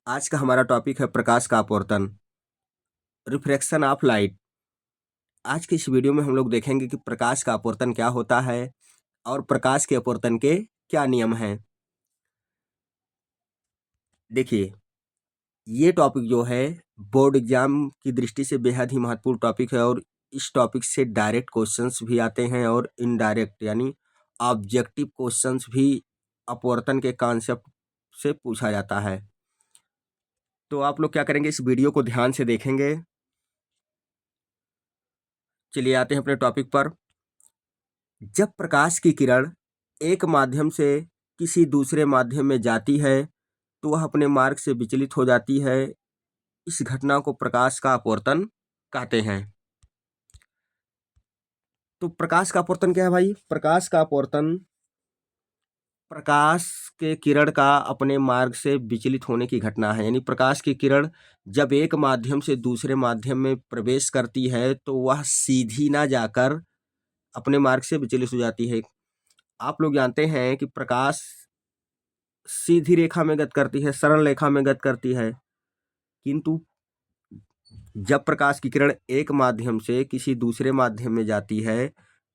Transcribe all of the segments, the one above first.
आज का हमारा टॉपिक है प्रकाश का अपवर्तन, रिफ्रैक्शन ऑफ लाइट। आज की इस वीडियो में हम लोग देखेंगे कि प्रकाश का अपवर्तन क्या होता है और प्रकाश के अपवर्तन के क्या नियम हैं। देखिए, ये टॉपिक जो है बोर्ड एग्जाम की दृष्टि से बेहद ही महत्वपूर्ण टॉपिक है और इस टॉपिक से डायरेक्ट क्वेश्चंस भी आते हैं और इनडायरेक्ट यानी ऑब्जेक्टिव क्वेश्चंस भी अपवर्तन के कॉन्सेप्ट से पूछा जाता है। तो आप लोग क्या करेंगे, इस वीडियो को ध्यान से देखेंगे। चलिए आते हैं अपने टॉपिक पर। जब प्रकाश की किरण एक माध्यम से किसी दूसरे माध्यम में जाती है तो वह अपने मार्ग से विचलित हो जाती है। इस घटना को प्रकाश का अपवर्तन कहते हैं। तो प्रकाश का अपवर्तन क्या है भाई? प्रकाश का अपवर्तन प्रकाश के किरण का अपने मार्ग से विचलित होने की घटना है। यानी प्रकाश की किरण जब एक माध्यम से दूसरे माध्यम में प्रवेश करती है तो वह सीधी ना जाकर अपने मार्ग से विचलित हो जाती है। आप लोग जानते हैं कि प्रकाश सीधी रेखा में गति करती है, सरल रेखा में गति करती है, किंतु जब प्रकाश की किरण एक माध्यम से किसी दूसरे माध्यम में जाती है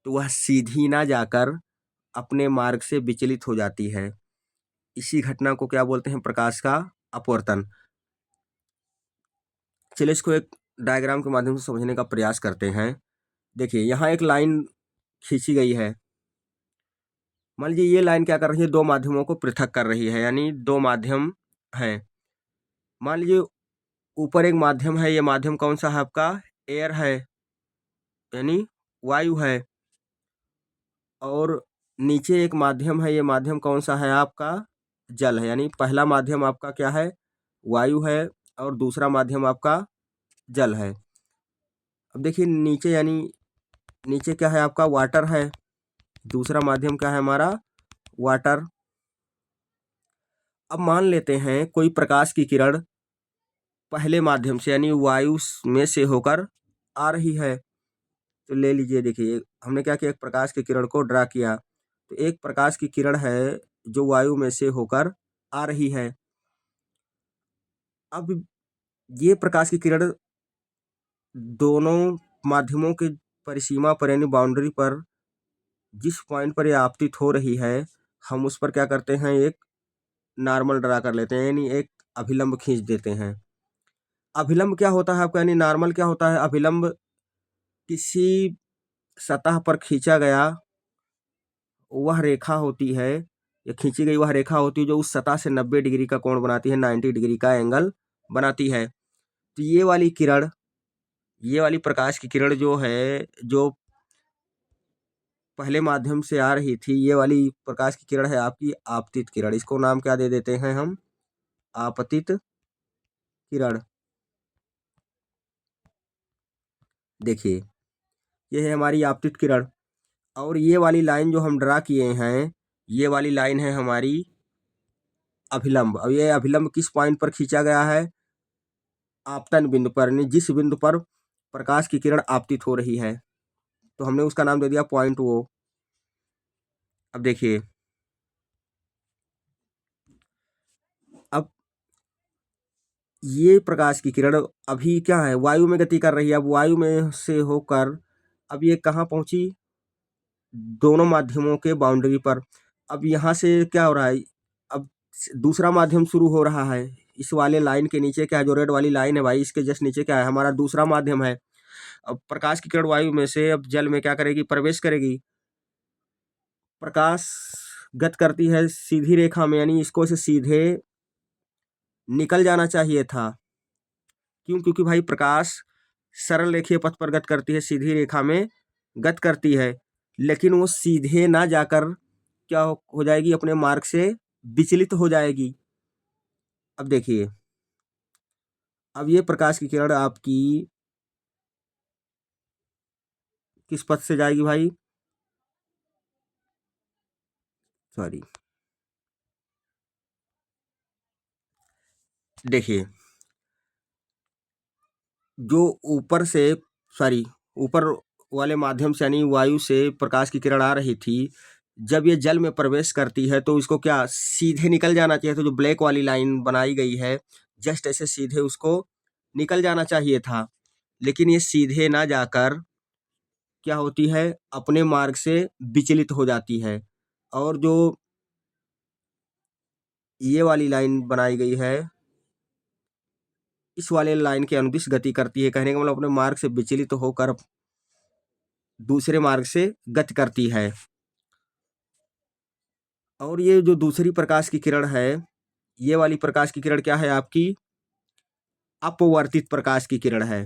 तो वह सीधी ना जाकर अपने मार्ग से विचलित हो जाती है। इसी घटना को क्या बोलते हैं? प्रकाश का अपवर्तन। चलिए इसको एक डायग्राम के माध्यम से समझने का प्रयास करते हैं। देखिए, यहाँ एक लाइन खींची गई है। मान लीजिए ये लाइन क्या कर रही है? दो माध्यमों को पृथक कर रही है, यानी दो माध्यम हैं। मान लीजिए ऊपर एक माध्यम है, ये माध्यम कौन सा है आपका? एयर है, यानी वायु है। और नीचे एक माध्यम है, ये माध्यम कौन सा है आपका? जल है। यानी पहला माध्यम आपका क्या है? वायु है और दूसरा माध्यम आपका जल है। अब देखिए नीचे, यानी नीचे क्या है आपका? वाटर है। दूसरा माध्यम क्या है हमारा? वाटर। अब मान लेते हैं कोई प्रकाश की किरण पहले माध्यम से यानी वायु में से होकर आ रही है। तो ले लीजिए, देखिए हमने क्या किया, एक प्रकाश की किरण को ड्रा किया। तो एक प्रकाश की किरण है जो वायु में से होकर आ रही है। अब ये प्रकाश की किरण दोनों माध्यमों के परिसीमा पर यानी बाउंड्री पर जिस पॉइंट पर ये आपतित हो रही है, हम उस पर क्या करते हैं? एक नॉर्मल ड्रा कर लेते हैं, यानी एक अभिलंब खींच देते हैं। अभिलंब क्या होता है आपका? यानी नॉर्मल क्या होता है? अभिलंब किसी सतह पर खींचा गया वह रेखा होती है, या खींची गई वह रेखा होती है जो उस सतह से 90 डिग्री का कोण बनाती है, 90 डिग्री का एंगल बनाती है। तो ये वाली किरण, ये वाली प्रकाश की किरण जो है, जो पहले माध्यम से आ रही थी, ये वाली प्रकाश की किरण है आपकी आपतित किरण। इसको नाम क्या दे देते हैं हम? आपतित किरण। देखिए, ये है हमारी आपतित किरण और ये वाली लाइन जो हम ड्रा किए हैं, ये वाली लाइन है हमारी अभिलंब। अब ये अभिलंब किस पॉइंट पर खींचा गया है? आपतन बिंदु पर, यानी जिस बिंदु पर प्रकाश की किरण आपतित हो रही है, तो हमने उसका नाम दे दिया पॉइंट ओ। अब देखिए, अब ये प्रकाश की किरण अभी क्या है? वायु में गति कर रही है। अब वायु में से होकर अब ये कहाँ पहुंची? दोनों माध्यमों के बाउंड्री पर। अब यहाँ से क्या हो रहा है? अब दूसरा माध्यम शुरू हो रहा है। इस वाले लाइन के नीचे क्या है? जो रेड वाली लाइन है भाई, इसके जस्ट नीचे क्या है? हमारा दूसरा माध्यम है। अब प्रकाश की किरण वायु में से अब जल में क्या करेगी? प्रवेश करेगी। प्रकाश गति करती है सीधी रेखा में, यानी इसको से सीधे निकल जाना चाहिए था। क्यों? क्योंकि भाई प्रकाश सरल रेखीय पथ पर गति करती है, सीधी रेखा में गति करती है, लेकिन वो सीधे ना जाकर क्या हो जाएगी? अपने मार्ग से विचलित हो जाएगी। अब देखिए, अब ये प्रकाश की किरण आपकी किस पथ से जाएगी भाई? सॉरी, देखिए जो ऊपर से, सॉरी, ऊपर वाले माध्यम से यानी वायु से प्रकाश की किरण आ रही थी, जब ये जल में प्रवेश करती है तो इसको क्या सीधे निकल जाना चाहिए। तो जो ब्लैक वाली लाइन बनाई गई है, जस्ट ऐसे सीधे उसको निकल जाना चाहिए था, लेकिन ये सीधे ना जाकर क्या होती है, अपने मार्ग से विचलित हो जाती है। और जो ये वाली लाइन बनाई गई है, इस वाले लाइन के अनुदिश गति करती है। कहने का मतलब अपने मार्ग से विचलित होकर दूसरे मार्ग से गति करती है। और ये जो दूसरी प्रकाश की किरण है, ये वाली प्रकाश की किरण क्या है आपकी, अपवर्तित प्रकाश की किरण है।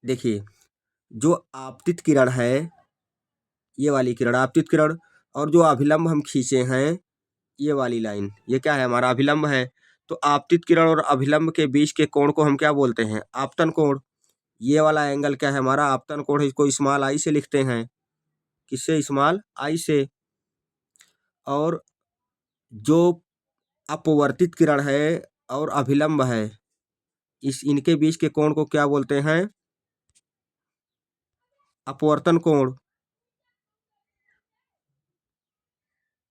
देखिए, जो आपतित किरण है, ये वाली किरण आपतित किरण, और जो अभिलंब हम खींचे हैं, ये वाली लाइन, ये क्या है, हमारा अभिलंब है। तो आपतित किरण और अभिलंब के बीच के कोण को हम क्या बोलते हैं, आपतन कोण। ये वाला एंगल क्या है, हमारा आपतन कोण है। इसको स्मॉल आई से लिखते हैं। किससे, स्मॉल आई से। और जो अपवर्तित किरण है और अभिलंब है, इनके बीच के कोण को क्या बोलते हैं, अपवर्तन कोण।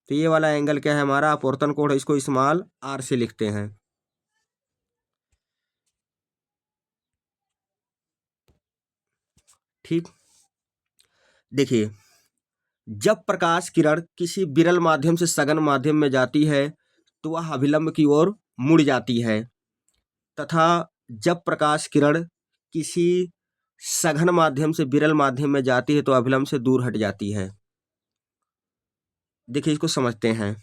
तो ये वाला एंगल क्या है, हमारा अपवर्तन कोण है। इसको स्मॉल आर से लिखते हैं। ठीक, देखिए, जब प्रकाश किरण किसी विरल माध्यम से सघन माध्यम में जाती है तो वह अभिलंब की ओर मुड़ जाती है, तथा जब प्रकाश किरण किसी सघन माध्यम से विरल माध्यम में जाती है तो अभिलंब से दूर हट जाती है। देखिए, इसको समझते हैं।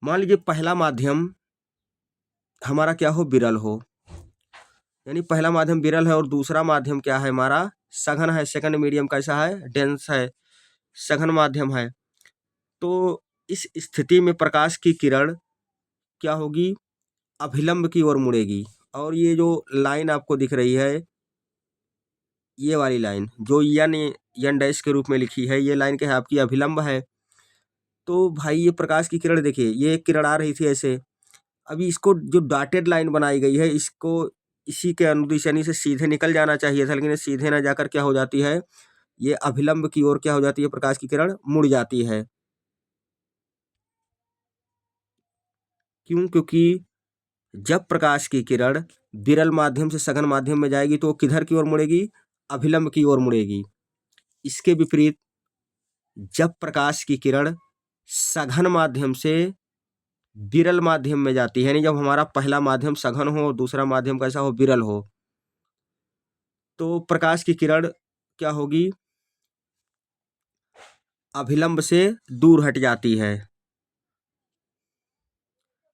मान लीजिए पहला माध्यम हमारा क्या हो, विरल हो, यानी पहला माध्यम विरल है और दूसरा माध्यम क्या है, हमारा सघन है। सेकंड मीडियम कैसा है, डेंस है, सघन माध्यम है। तो इस स्थिति में प्रकाश की किरण क्या होगी, अभिलंब की ओर मुड़ेगी। और ये जो लाइन आपको दिख रही है, ये वाली लाइन जो यन डैश के रूप में लिखी है, ये लाइन क्या है, आपकी अभिलंब है। तो भाई ये प्रकाश की किरण देखिए, ये किरण आ रही थी ऐसे। अभी इसको जो डॉटेड लाइन बनाई गई है, इसको इसी के अनुदिश यानी से सीधे निकल जाना चाहिए था, लेकिन ये सीधे ना जाकर क्या हो जाती है, ये अभिलंब की ओर क्या हो जाती है, प्रकाश की किरण मुड़ जाती है। क्यों, क्योंकि जब प्रकाश की किरण विरल माध्यम से सघन माध्यम में जाएगी तो वो किधर की ओर मुड़ेगी, अभिलंब की ओर मुड़ेगी। इसके विपरीत जब प्रकाश की किरण सघन माध्यम से विरल माध्यम में जाती है, यानी जब हमारा पहला माध्यम सघन हो और दूसरा माध्यम कैसा हो, विरल हो, तो प्रकाश की किरण क्या होगी, अभिलंब से दूर हट जाती है।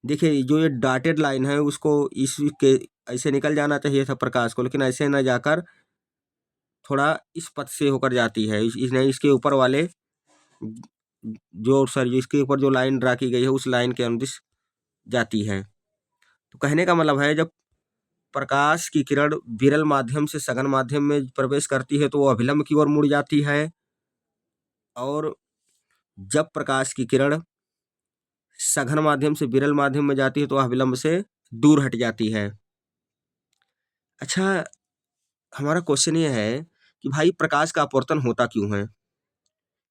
देखिए, जो ये डॉटेड लाइन है उसको इसके ऐसे निकल जाना चाहिए था प्रकाश को, लेकिन ऐसे न जाकर थोड़ा इस पथ से होकर जाती है। इसके ऊपर वाले जो सर इसके ऊपर जो लाइन ड्रा की गई है, उस लाइन के अनुदिश जाती है। तो कहने का मतलब है, जब प्रकाश की किरण विरल माध्यम से सघन माध्यम में प्रवेश करती है तो वो अभिलंब की ओर मुड़ जाती है। और जब प्रकाश की किरण सघन माध्यम से विरल माध्यम में जाती है तो अभिलंब से दूर हट जाती है। अच्छा, हमारा क्वेश्चन ये है कि भाई प्रकाश का अपवर्तन होता क्यों है,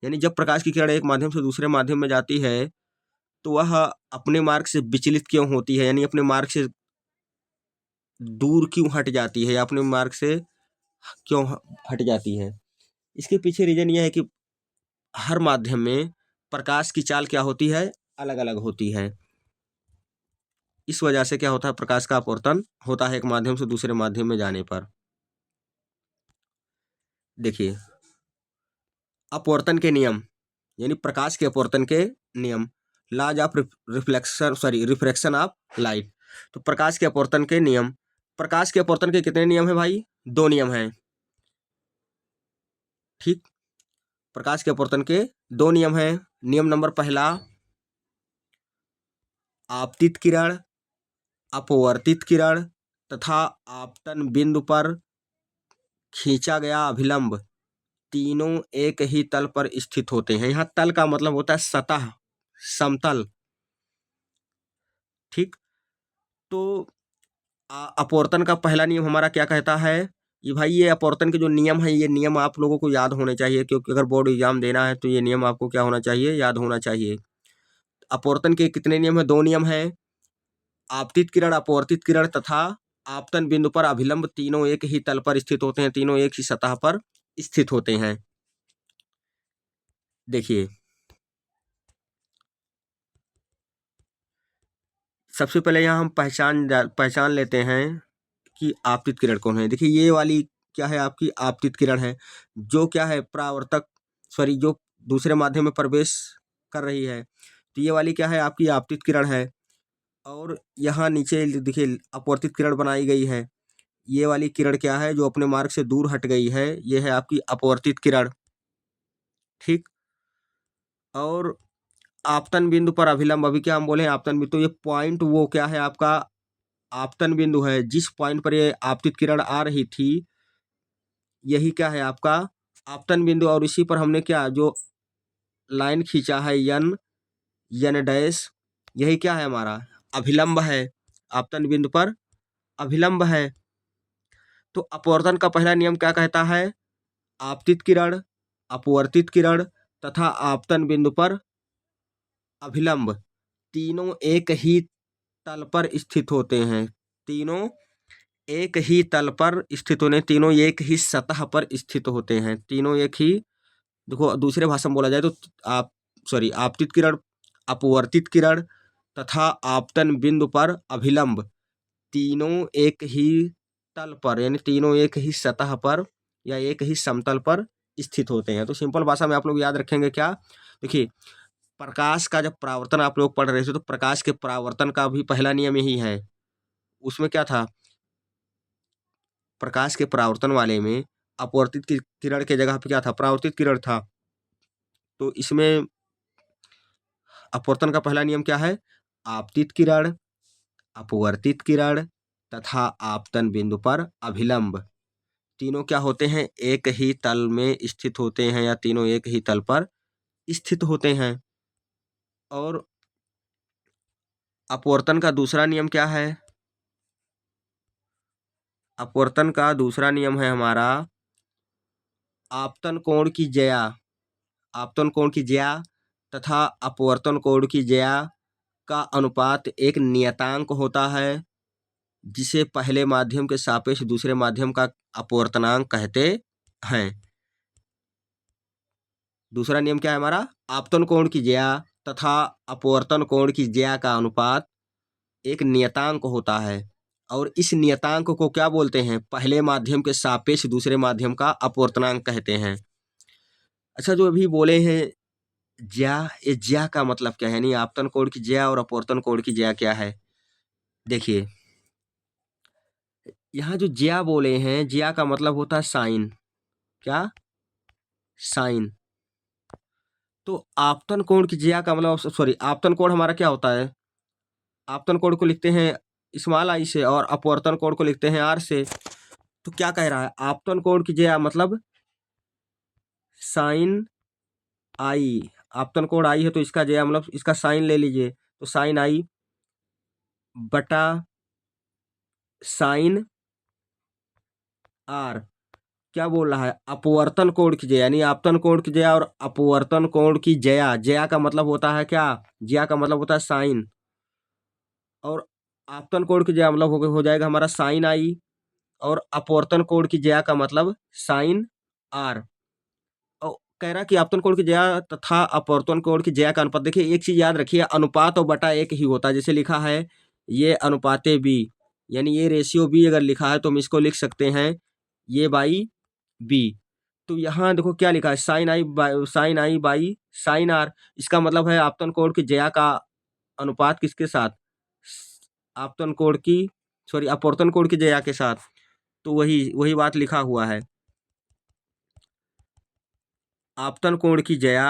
यानी जब प्रकाश की किरण एक माध्यम से दूसरे माध्यम में जाती है तो वह अपने मार्ग से विचलित क्यों होती है, यानी अपने मार्ग से दूर क्यों हट जाती है, या अपने मार्ग से क्यों हट जाती है। इसके पीछे रीजन यह है कि हर माध्यम में प्रकाश की चाल क्या होती है, अलग अलग होती है। इस वजह से क्या होता है, प्रकाश का अपवर्तन होता है एक माध्यम से दूसरे माध्यम में जाने पर। देखिए, अपवर्तन के नियम, यानी प्रकाश के अपवर्तन के नियम, laws of refraction of light. तो प्रकाश के अपवर्तन के नियम, प्रकाश के अपवर्तन के कितने नियम है भाई, दो नियम हैं। ठीक, प्रकाश के अपवर्तन के दो नियम हैं। नियम नंबर पहला, आपतित किरण, अपवर्तित किरण तथा आपतन बिंदु पर खींचा गया अभिलंब तीनों एक ही तल पर स्थित होते हैं। यहाँ तल का मतलब होता है सतह, समतल। ठीक, तो अपवर्तन का पहला नियम हमारा क्या कहता है, ये भाई ये अपवर्तन के जो नियम है, ये नियम आप लोगों को याद होने चाहिए, क्योंकि अगर बोर्ड एग्जाम देना है तो ये नियम आपको क्या होना चाहिए, याद होना चाहिए। अपवर्तन के कितने नियम है? 2 नियम है। आपतित किरण, अपवर्तित किरण तथा आपतन बिंदु पर अभिलंब तीनों एक ही तल पर स्थित होते हैं, तीनों एक ही सतह पर स्थित होते हैं। देखिए सबसे पहले यहाँ हम पहचान लेते हैं कि आपतित किरण कौन है। देखिए ये वाली क्या है, आपकी आपतित किरण है, जो क्या है, परावर्तक सॉरी जो दूसरे माध्यम में प्रवेश कर रही है। तो ये वाली क्या है, आपकी आपतित किरण है। और यहाँ नीचे देखिए अपवर्तित किरण बनाई गई है। ये वाली किरण क्या है, जो अपने मार्ग से दूर हट गई है, ये है आपकी अपवर्तित किरण। ठीक। और आपतन बिंदु पर अभिलंब, अभी क्या हम बोले आपतन बिंदु, तो ये पॉइंट वो क्या है, आपका आपतन बिंदु है। जिस पॉइंट पर ये आपतित किरण आ रही थी, यही क्या है आपका आपतन बिंदु। और इसी पर हमने क्या जो लाइन खींचा है यन डैश, यही क्या है हमारा अभिलंब है। आपतन बिंदु पर अभिलंब है। तो अपवर्तन का पहला नियम क्या कहता है? आपतित किरण, अपवर्तित किरण तथा आपतन बिंदु पर अभिलंब तीनों एक ही तल पर स्थित होते हैं। तीनों एक ही तल पर स्थित होने, तीनों एक ही सतह पर स्थित होते हैं। तीनों एक ही, देखो दूसरे भाषा में बोला जाए तो आप आपतित किरण, अपवर्तित किरण तथा आपतन बिंदु पर अभिलंब तीनों एक ही तल पर, यानी तीनों एक ही सतह पर या एक ही समतल पर स्थित होते हैं। तो सिंपल भाषा में आप लोग याद रखेंगे क्या, देखिए प्रकाश का जब परावर्तन आप लोग पढ़ रहे थे, तो प्रकाश के परावर्तन का भी पहला नियम यही है। उसमें क्या था, प्रकाश के परावर्तन वाले में अपवर्तित किरण के जगह पे क्या था, परावर्तित किरण था। तो इसमें अपवर्तन का पहला नियम क्या है, आपतित किरण, अपवर्तित किरण तथा आपतन बिंदु पर अभिलंब तीनों क्या होते हैं, एक ही तल में स्थित होते हैं, या तीनों एक ही तल पर स्थित होते हैं। और अपवर्तन का दूसरा नियम क्या है, अपवर्तन का दूसरा नियम है हमारा आपतन कोण की ज्या, आपतन कोण की ज्या तथा अपवर्तन कोण की ज्या का अनुपात एक नियतांक होता है, जिसे पहले माध्यम के सापेक्ष दूसरे माध्यम का अपवर्तनांक कहते हैं। दूसरा नियम क्या है हमारा, आपतन कोण की ज्या तथा अपवर्तन कोण की ज्या का अनुपात एक नियतांक होता है। और इस नियतांक को क्या बोलते हैं, पहले माध्यम के सापेक्ष दूसरे माध्यम का अपवर्तनांक कहते हैं। अच्छा, जो अभी बोले हैं ज्या, ये ज्या का मतलब क्या है, यानी आपतन कोण की ज्या और अपवर्तन कोण की ज्या क्या है। देखिए यहाँ जो ज्या बोले हैं, ज्या का मतलब होता है साइन। क्या? साइन। तो आपतन कोण की ज्या का मतलब आपतन कोण हमारा क्या होता है, आपतन कोण को लिखते हैं स्मॉल आई से और अपवर्तन कोण को लिखते हैं आर से। तो क्या कह रहा है, आपतन कोण की ज्या मतलब साइन आई, आपतन कोण आई है तो इसका ज्या मतलब इसका साइन ले लीजिए, तो साइन आई बटा साइन आर। क्या बोल रहा है, अपवर्तन कोण की ज्या, यानी आपतन कोण की ज्या और अपवर्तन कोण की ज्या। ज्या का मतलब होता है क्या, ज्या का मतलब होता है साइन। और आपतन कोण की ज्या मतलब हो जाएगा हमारा साइन आई, और अपवर्तन कोण की ज्या का मतलब साइन आर। और कह रहा कि आपतन कोण की ज्या तथा अपवर्तन कोण की ज्या का अनुपात, देखिए एक चीज याद रखिए, अनुपात और बटा एक ही होता है। जैसे लिखा है ये अनुपाते बी, यानी ये रेशियो बी अगर लिखा है तो हम इसको लिख सकते हैं ये बाई बी। तो यहाँ देखो क्या लिखा है, sine i by sine r. इसका मतलब है आपतन कोण की ज्या का अनुपात किसके साथ, आपतन कोण की अपवर्तन कोण की ज्या के साथ। तो वही वही बात लिखा हुआ है, आपतन कोण की ज्या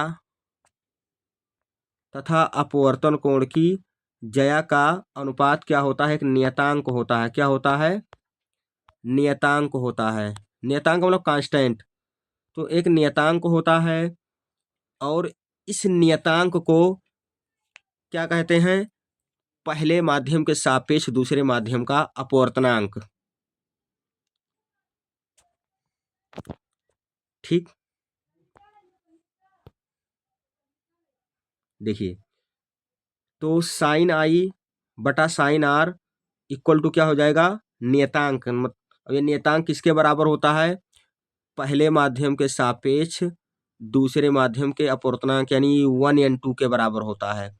तथा अपवर्तन कोण की ज्या का अनुपात क्या होता है, एक नियतांक होता है। क्या होता है, नियतांक होता है। नियतांक मतलब कांस्टेंट। तो एक नियतांक होता है, और इस नियतांक को क्या कहते हैं, पहले माध्यम के सापेक्ष दूसरे माध्यम का अपवर्तनांक। ठीक, देखिए तो साइन आई बटा साइन आर इक्वल टू क्या हो जाएगा, नियतांक। अब ये नियतांक किसके बराबर होता है, पहले माध्यम के सापेक्ष दूसरे माध्यम के अपवर्तनांक यानी 1n2 के बराबर होता है।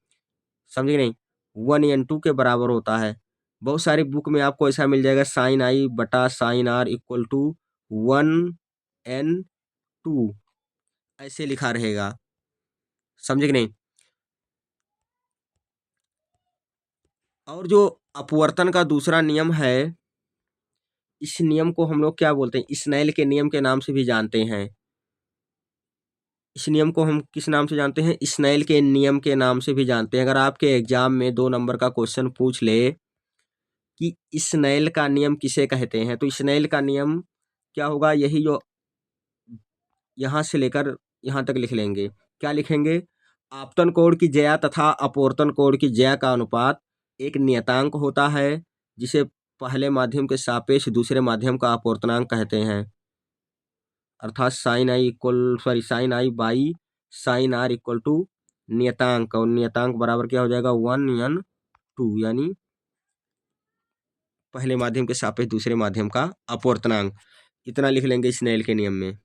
समझे नहीं, 1n2 के बराबर होता है। बहुत सारी बुक में आपको ऐसा मिल जाएगा साइन आई बटा sign r equal to 1n2 ऐसे लिखा रहेगा। समझे कि नहीं। और जो अपवर्तन का दूसरा नियम है, इस नियम को हम लोग क्या बोलते हैं, स्नेल के नियम के नाम से भी जानते हैं। इस नियम को हम किस नाम से जानते हैं, स्नेल के नियम के नाम से भी जानते हैं। अगर आपके एग्जाम में 2 नंबर का क्वेश्चन पूछ ले कि स्नेल का नियम किसे कहते हैं, तो स्नेल का नियम क्या होगा, यही जो यहाँ से लेकर यहाँ तक लिख लेंगे। क्या लिखेंगे, आपतन कोण की ज्या तथा अपवर्तन कोण की ज्या का अनुपात एक नियतांक होता है, जिसे पहले माध्यम के सापेक्ष दूसरे माध्यम का अपवर्तनांक कहते हैं। अर्थात sine i by sine r equal to नियतांक, और नियतांक बराबर क्या हो जाएगा 1n2, यानी पहले माध्यम के सापेक्ष दूसरे माध्यम का अपवर्तनांक। इतना लिख लेंगे स्नेल के नियम में।